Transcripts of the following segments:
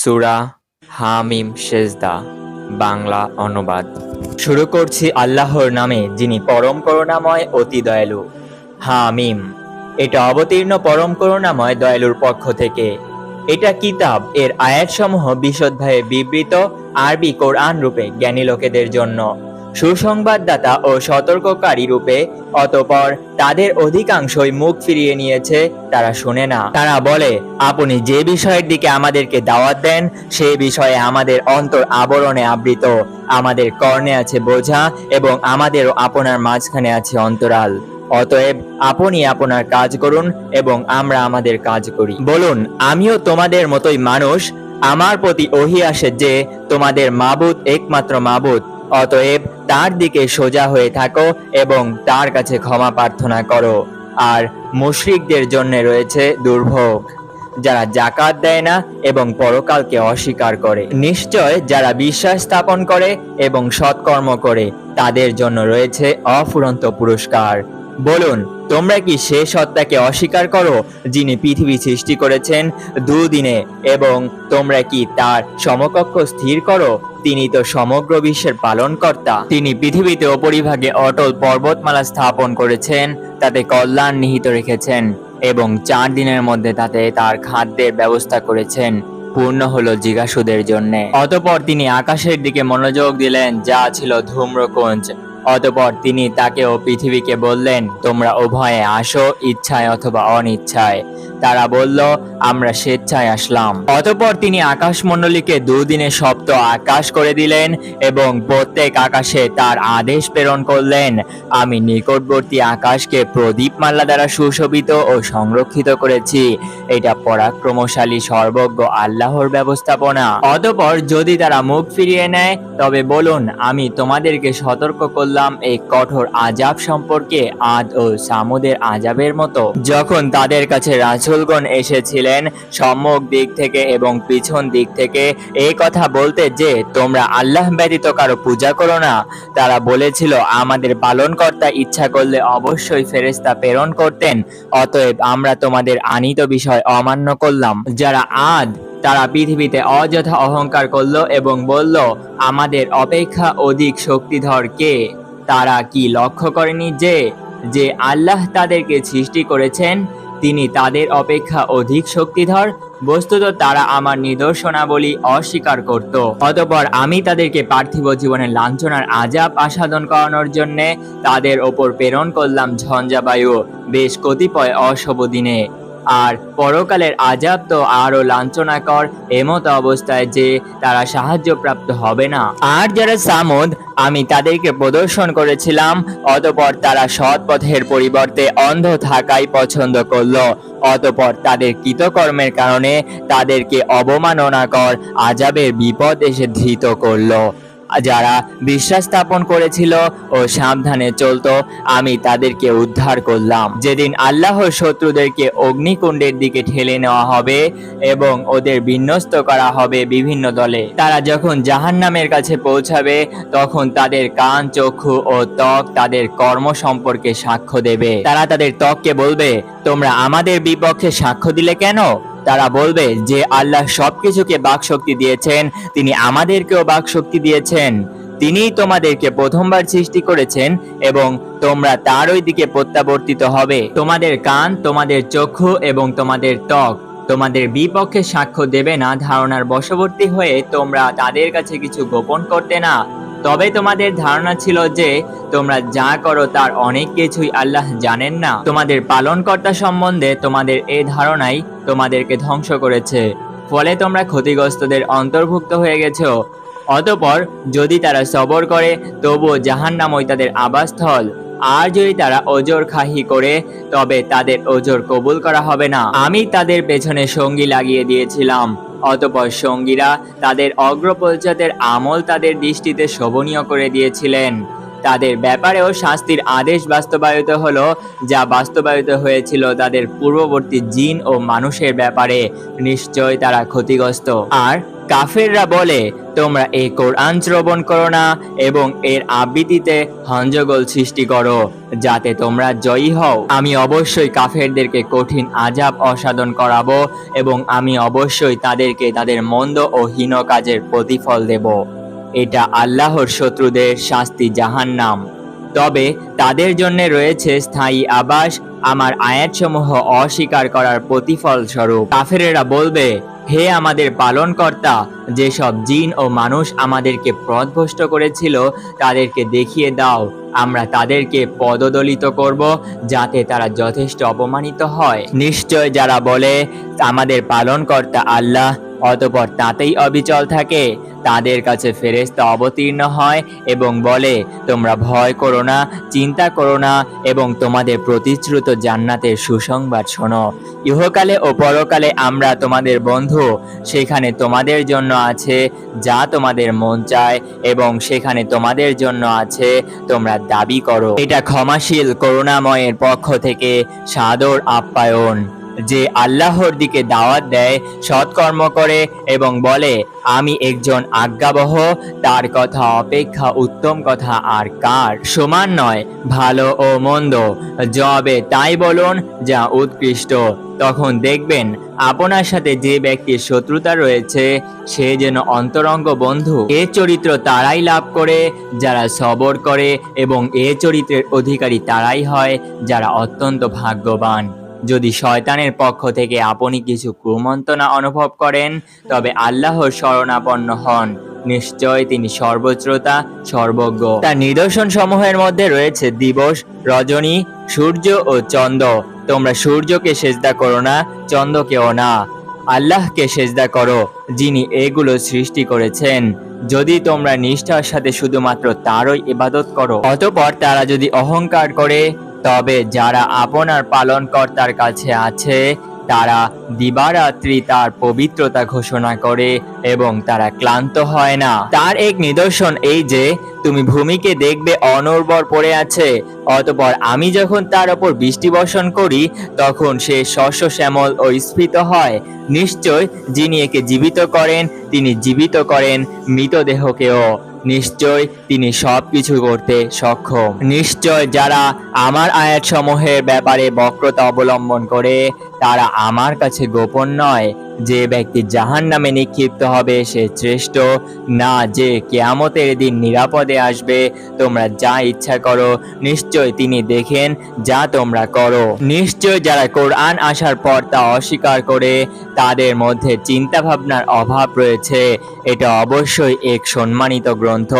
সূরা হামিম সেজদা বাংলা অনুবাদ। শুরু করছি আল্লাহর নামে, যিনি পরম করুণাময় অতি দয়ালু। হামিম, এটা অবতীর্ণ পরম করুণাময় দয়ালুর পক্ষ থেকে। এটা কিতাব, এর আয়াতসমূহ বিশদভাবে বিবৃত আরবি কোরআন রূপে জ্ঞানী লোকেদের জন্য, সুসংবাদদাতা ও সতর্ককারী রূপে। অতঃপর তাদের অধিকাংশই মুখ ফিরিয়ে নিয়েছে, তারা শোনে না। তারা বলে, আপনি যে বিষয়ের দিকে আমাদেরকে দাওয়াত দেন সেই বিষয়ে আমাদের অন্তর আবরণে আবৃত, আমাদের কর্ণে আছে বোঝা এবং আমাদেরও আপনার মাঝখানে আছে অন্তরাল। অতএব আপনি আপনার কাজ করুন এবং আমরা আমাদের কাজ করি। বলুন, আমিও তোমাদের মতোই মানুষ। আমার প্রতি ওহী আসে যে তোমাদের মাবুদ একমাত্র মাবুদ, অতএব তার দিকে সোজা হয়ে থাকো এবং তার কাছে ক্ষমা প্রার্থনা করো। আর মুশরিকদের জন্য রয়েছে দুর্ভোগ, যারা যাকাত দেয় না এবং পরকালকে অস্বীকার করে। নিশ্চয় যারা বিশ্বাস স্থাপন করে এবং সৎকর্ম করে তাদের জন্য রয়েছে অফুরন্ত পুরস্কার। বলুন, তোমরা কি সে সত্তাকে অস্বীকার করো যিনি পৃথিবী সৃষ্টি করেছেন দুদিনে, এবং তোমরা কি তার সমকক্ষ স্থির করো? তিনি তো সমগ্র বিশ্বের পালনকর্তা। তিনি পৃথিবীতে উপরিভাগে অটল পর্বতমালা স্থাপন করেছেন, তাতে কল্যাণ নিহিত রেখেছেন এবং 4 দিনের মধ্যে তাতে তার খাদ্যের ব্যবস্থা করেছেন, পূর্ণ হলো জিজ্ঞাসুদের জন্য। অতঃপর তিনি আকাশের দিকে মনোযোগ দিলেন, যা ছিল ধূম্রকুঞ্জ। অতঃপর তিনি তাকে ও পৃথিবীকে বললেন, তোমরা উভয়ে আসো, ইচ্ছায় অথবা অনিচ্ছায়। তারা বলল, আমরা স্বেচ্ছায় আসলাম। অতঃপর তিনি আকাশমণ্ডলীকে দুদিনে সপ্ত আকাশ করে দিলেন এবং প্রত্যেক আকাশে তার আদেশ প্রেরণ করলেন। আমি নিকটবর্তী আকাশকে প্রদীপমালা দ্বারা সুশোভিত ও সংরক্ষিত করেছি। এটা পরাক্রমশালী সর্বজ্ঞ আল্লাহর ব্যবস্থাপনা। অতঃপর যদি তারা মুখ ফিরিয়ে নেয়, তবে বলুন, আমি তোমাদেরকে সতর্ক করলাম এই কঠোর আযাব সম্পর্কে আদ ও সামুদের আযাবের মতো। যখন তাদের কাছে রাসূলগণ এসেছিলেন সম্মুখ দিক থেকে এবং পিছন দিক থেকে এই কথা বলতে যে তোমরা আল্লাহ ব্যতীত কারো পূজা করো না, তারা বলেছিল, আমাদের পালনকর্তা ইচ্ছা করলে অবশ্যই ফেরেশতা প্রেরণ করতেন, অতএব আমরা তোমাদের আনীত বিষয় অমান্য করলাম। যারা আদ, তারা পৃথিবীতে অযথা অহংকার করল এবং বলল, আমাদের অপেক্ষা অধিক শক্তিধর কে? তারা কি লক্ষ্য করেনি যে আল্লাহ তাদেরকে সৃষ্টি করেছেন, তিনি তাদের অপেক্ষা অধিক শক্তিধর? বস্তুত তারা আমার নিদর্শনাবলী অস্বীকার করত। অতঃপর আমি তাদেরকে পার্থিব জীবনের লাঞ্ছনার আযাব আস্বাদন করানোর জন্য তাদের ওপর প্রেরণ করলাম ঝঞ্ঝাবায়ু বেশ কতিপয় অশুভ দিনে। আর পরকালের আযাব তো আরো লাঞ্ছনাকর, এমত অবস্থায় যে তারা সাহায্যপ্রাপ্ত হবে না। আর যারা সামুদ, আমি তাদেরকে প্রদর্শন করেছিলাম, অতঃপর তারা সৎ পথের পরিবর্তে অন্ধ থাকাই পছন্দ করলো। অতঃপর তাদের কৃতকর্মের কারণে তাদেরকে অবমাননাকর আযাবের বিপদ এসে ধৃত করলো। যারা বিশ্বাস স্থাপন করেছিল ও সাবধানে চলতো, আমি তাদেরকে উদ্ধার করলাম। যেদিন আল্লাহর শত্রুদেরকে অগ্নিকুণ্ডের দিকে ঠেলে নেওয়া হবে এবং ওদের বিন্যস্ত করা হবে বিভিন্ন দলে, তারা যখন জাহান্নামের কাছে পৌঁছাবে, তখন তাদের কান, চক্ষু ও ত্বক তাদের কর্ম সম্পর্কে সাক্ষ্য দেবে। তারা তাদের ত্বককে বলবে, তোমরা আমাদের বিপক্ষে সাক্ষ্য দিলে কেন? তারা বলবে যে আল্লাহ সবকিছুকে বাকশক্তি দিয়েছেন, তিনি আমাদেরকেও বাকশক্তি দিয়েছেন। তিনিই তোমাদেরকে প্রথমবার সৃষ্টি করেছেন এবং তোমরা তারই দিকে প্রত্যাবর্তিত হবে। তোমাদের কান, তোমাদের চক্ষু এবং তোমাদের ত্বক তোমাদের বিপক্ষে সাক্ষ্য দেবে না। ধারণার বশবর্তী হয়ে তোমরা তাদের কাছে কিছু গোপন করতে না। তবে তোমাদের ধারণা ছিল যে তোমরা যা করো তার অনেক কিছুই আল্লাহ জানেন না। তোমাদের পালনকর্তা সম্বন্ধে তোমাদের এই ধারণাই তোমাদেরকে ধ্বংস করেছে, ফলে তোমরা ক্ষতিগ্রস্তদের অন্তর্ভুক্ত হয়ে গেছো। অতঃপর যদি তারা সবর করে, তবুও জাহান্নামই তাদের আবাসস্থল। আর যদি তারা ওজর খাহি করে, তবে তাদের ওজর কবুল করা হবে না। আমি তাদের পেছনে সঙ্গী লাগিয়ে দিয়েছিলাম, অতঃপর সঙ্গীরা তাদের অগ্রপশ্চাতের আমল তাদের দৃষ্টিতে শোভনীয় করে দিয়েছিলেন। তাদের ব্যাপারেও শাস্তির আদেশ বাস্তবায়িত হলো, যা বাস্তবায়িত হয়েছিল তাদের পূর্ববর্তী জিন ও মানুষের ব্যাপারে। নিশ্চয় তারা ক্ষতিগ্রস্ত। আর কাফেররা বলে, তোমরা এই কোরআন শ্রবণ করো না এবং এর আবৃত্তিতে হঞ্জগল সৃষ্টি করো, যাতে তোমরা জয়ী হও। আমি অবশ্যই কাফেরদেরকে কঠিন আযাব অসাধন করাবো এবং আমি অবশ্যই তাদেরকে তাদের মন্দ ও হীন কাজের প্রতিফল দেব। এটা আল্লাহর শত্রুদের শাস্তি জাহান্নাম, তবে তাদের জন্য রয়েছে স্থায়ী আবাস আমার আয়াতসমূহ অস্বীকার করার প্রতিফল স্বরূপ। কাফেরেরা বলবে, হে আমাদের পালনকর্তা, যেসব জিন ও মানুষ আমাদেরকে পথভ্রষ্ট করেছিল তাদেরকে দেখিয়ে দাও, আমরা তাদেরকে পদদলিত করব, যাতে তারা যথেষ্ট অপমানিত হয়। নিশ্চয় যারা বলে আমাদের পালনকর্তা আল্লাহ, অতঃপর তাতেই অবিচল থাকে, তাদের কাছে ফেরেশতা অবতীর্ণ হয় এবং বলে, তোমরা ভয় করো না, চিন্তা করো না এবং তোমাদের প্রতিশ্রুত জান্নাতের সুসংবাদ শোনো। ইহকালে ও পরকালে আমরা তোমাদের বন্ধু, সেখানে তোমাদের জন্য আছে যা তোমাদের মন চায় এবং সেখানে তোমাদের জন্য আছে তোমরা দাবি করো। এটা ক্ষমাশীল করুণাময়ের পক্ষ থেকে সাদর আপ্যায়ন, যে আল্লাহর দিকে দাওয়াত দেয়, সৎকর্ম করে এবং বলে আমি একজন আজ্ঞাবহ, তার কথা অপেক্ষা উত্তম কথা আর কার সমান নয়। ভালো ও মন্দ জবাবে তাই বলুন যা উৎকৃষ্ট। তখন দেখবেন আপনার সাথে যে ব্যক্তির শত্রুতা রয়েছে সে যেন অন্তরঙ্গ বন্ধু। এ চরিত্র তারাই লাভ করে যারা সবর করে এবং এ চরিত্রের অধিকারী তারাই হয় যারা অত্যন্ত ভাগ্যবান। যদি শয়তানের পক্ষ থেকে আপনি কিছু কুমন্ত্রণা অনুভব করেন, তবে আল্লাহর শরণাপন্ন হন, নিশ্চয় তিনি সর্বশ্রোতা সর্বজ্ঞ। তার নিদর্শন সমূহের মধ্যে রয়েছে দিবস, রজনী, সূর্য ও চন্দ্র। তোমরা সূর্যকে সেজদা করো না, চন্দ্রকেও না, আল্লাহকে সেজদা করো যিনি এগুলো সৃষ্টি করেছেন। যদি তোমরা নিষ্ঠার সাথে শুধুমাত্র তারই ইবাদত করো। অতঃপর তারা যদি অহংকার করে, তবে যারা আপনার পালনকর্তার কাছে আছে তারা দিবারাত্রি তার পবিত্রতা ঘোষণা করে এবং তারা ক্লান্ত হয় না। তার এক নিদর্শন এই যে তুমি ভূমিকে দেখবে অনুর্বর পড়ে আছে, অতঃপর আমি যখন তার উপর বৃষ্টি বর্ষণ করি তখন সে শস্য শ্যামল ও স্ফীত হয়। নিশ্চয় যিনি একে জীবিত করেন তিনি জীবিত করেন মৃতদেহকেও। নিশ্চয় তিনি সবকিছু করতে সক্ষম। নিশ্চয় যারা আমার আয়াতসমূহের ব্যাপারে বক্রতা অবলম্বন করে তারা আমার কাছে গোপন নয়। যে ব্যক্তি জাহান্নামে নিক্ষিপ্ত হবে সে শ্রেষ্ঠ না, যে কিয়ামতের দিন নিরাপদে আসবে। তোমরা যা ইচ্ছা করো, নিশ্চয় তিনি দেখেন যা তোমরা করো। নিশ্চয় যারা কোরআন আসার পর তা অস্বীকার করে তাদের মধ্যে চিন্তা ভাবনার অভাব রয়েছে। এটা অবশ্যই এক সম্মানিত গ্রন্থ,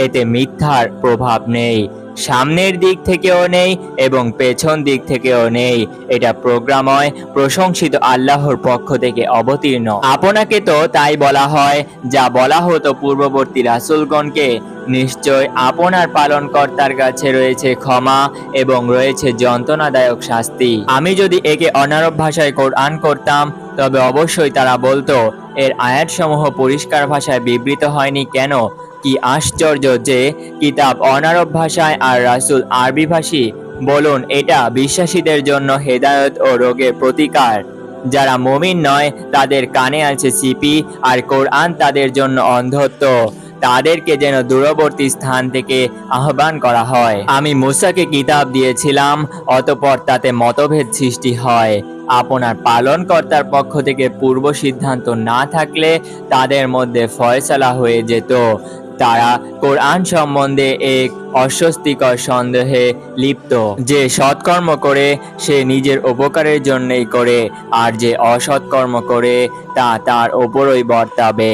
এতে মিথ্যার প্রভাব নেই। সামনের দিক থেকেও নেই এবং পেছন দিক থেকেও নেই। এটা প্রজ্ঞাময়, প্রশংসিত আল্লাহর পক্ষ থেকে অবতীর্ণ। আপনাকে তো তাই বলা হয় যা বলা হতো পূর্ববর্তী রাসূলগণকে। নিশ্চয় আপনার পালনকর্তার কাছে রয়েছে ক্ষমা এবং রয়েছে যন্ত্রণাদায়ক শাস্তি। আমি যদি একে অনারব ভাষায় কোরআন করতাম তবে অবশ্যই তারা বলতো এর আয়াতসমূহ পরিষ্কার ভাষায় বিবৃত হয়নি কেন। কি আশ্চর্য যে কিতাব অনারব ভাষায় আর রাসূল আরবি ভাষী। বলুন, এটা বিশ্বাসীদের জন্য হেদায়েত ও রোগের প্রতিকার। যারা মুমিন নয় তাদের কানে আছে সিপি আর কোরআন তাদের জন্য অন্ধত্ব। তাদেরকে যেন দূরবর্তী স্থান থেকে আহ্বান করা হয়। আমি মূসাকে কিতাব দিয়েছিলাম, অতঃপর তাতে মতভেদ সৃষ্টি হয়। আপনার পালনকর্তার পক্ষ থেকে পূর্ব সিদ্ধান্ত না থাকলে তাদের মধ্যে ফয়সালা হয়ে যেত। তারা কোরআন সম্বন্ধে এক অস্বস্তিকর সন্দেহে লিপ্ত। যে সৎকর্ম করে সে নিজের উপকারের জন্যই করে, আর যে অসৎকর্ম করে তা তার ওপরই বর্তাবে।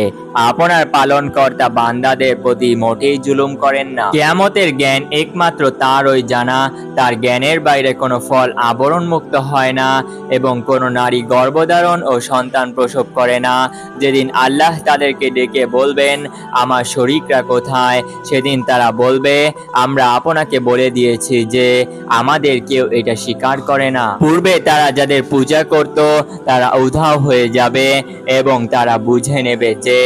আপনার পালনকর্তা বান্দাদের প্রতি মোটেই জুলুম করেন না। কিয়ামতের জ্ঞান একমাত্র তারই জানা। তার জ্ঞানের বাইরে কোনো ফল আবরণ মুক্ত হয় না এবং কোনো নারী গর্ভধারণ ও সন্তান প্রসব করে না। যেদিন আল্লাহ তাদেরকে ডেকে বলবেন আমার শরীকরা কোথায়, সেদিন তারা বলবে আমরা আপনাকে বলে দিয়েছি যে আমাদের কেউ এটা স্বীকার করে না। পূর্বে তারা যাদের পূজা করত তারা উধাও হয়ে যাবে এবং তারা বুঝে নেবে যে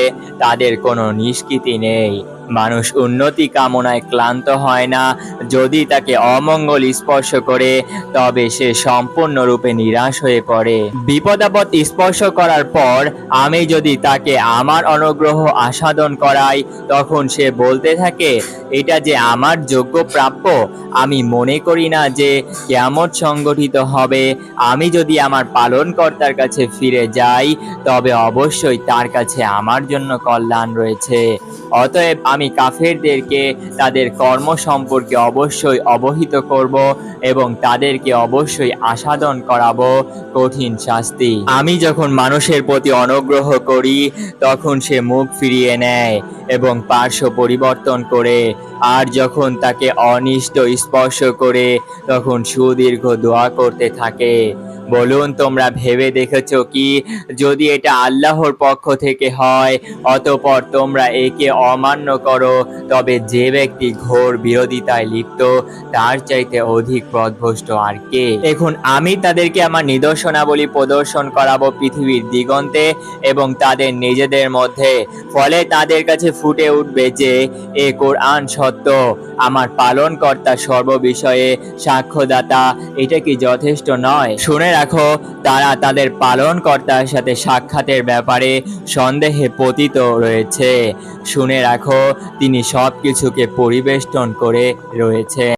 তাদের কোনো নিষ্কৃতি নেই। মানুষ উন্নতি কামনায় ক্লান্ত হয় না, যদি তাকে অমঙ্গল স্পর্শ করে তবে সে সম্পূর্ণরূপে নিরাশ হয়ে পড়ে। বিপদাপদ স্পর্শ করার পর আমি যদি তাকে আমার অনুগ্রহ আস্বাদন করাই, তখন সে বলতে থাকে, এটা যে আমার যোগ্য প্রাপ্য। আমি মনে করি না যে কিয়ামত সংগঠিত হবে। আমি যদি আমার পালনকর্তার কাছে ফিরে যাই, তবে অবশ্যই তার কাছে আমার জন্য কল্যাণ রয়েছে। অতএব আমি কাফেরদেরকে তাদের কর্ম সম্পর্কে অবশ্যই অবহিত করব এবং তাদেরকে অবশ্যই আস্বাদন করাবো কঠিন শাস্তি। আমি যখন মানুষের প্রতি অনুগ্রহ করি, তখন সে মুখ ফিরিয়ে নেয় এবং পার্শ্ব পরিবর্তন করে, আর যখন তাকে অনিষ্ট স্পর্শ করে তখন সুদীর্ঘ দোয়া করতে থাকে। বলুন, তোমরা ভেবে দেখেছো কি, যদি এটা আল্লাহর পক্ষ থেকে হয় অতঃপর তোমরা একে অমান্য করো, তবে যে ব্যক্তি ঘোর বিরোধিতায় লিপ্ত তার চাইতে অধিক পথভ্রষ্ট আর কে। এখন আমি তাদেরকে আমার নিদর্শনাবলী প্রদর্শন করাবো পৃথিবীর দিগন্তে এবং তাদের নিজেদের মধ্যে। ফলে তাদের কাছে ফুটে উঠবে যে এ কোরআন সত্য, আমার পালনকর্তা সর্ববিষয়ে সাক্ষ্যদাতা। এটা কি যথেষ্ট নয়? শুনে রাখো, তারা তাদের পালনকর্তার সাথে সাক্ষাতের ব্যাপারে সন্দেহে পতিত রয়েছে। শুনে রাখো, তিনি সবকিছুকে পরিবেষ্টন করে রয়েছে।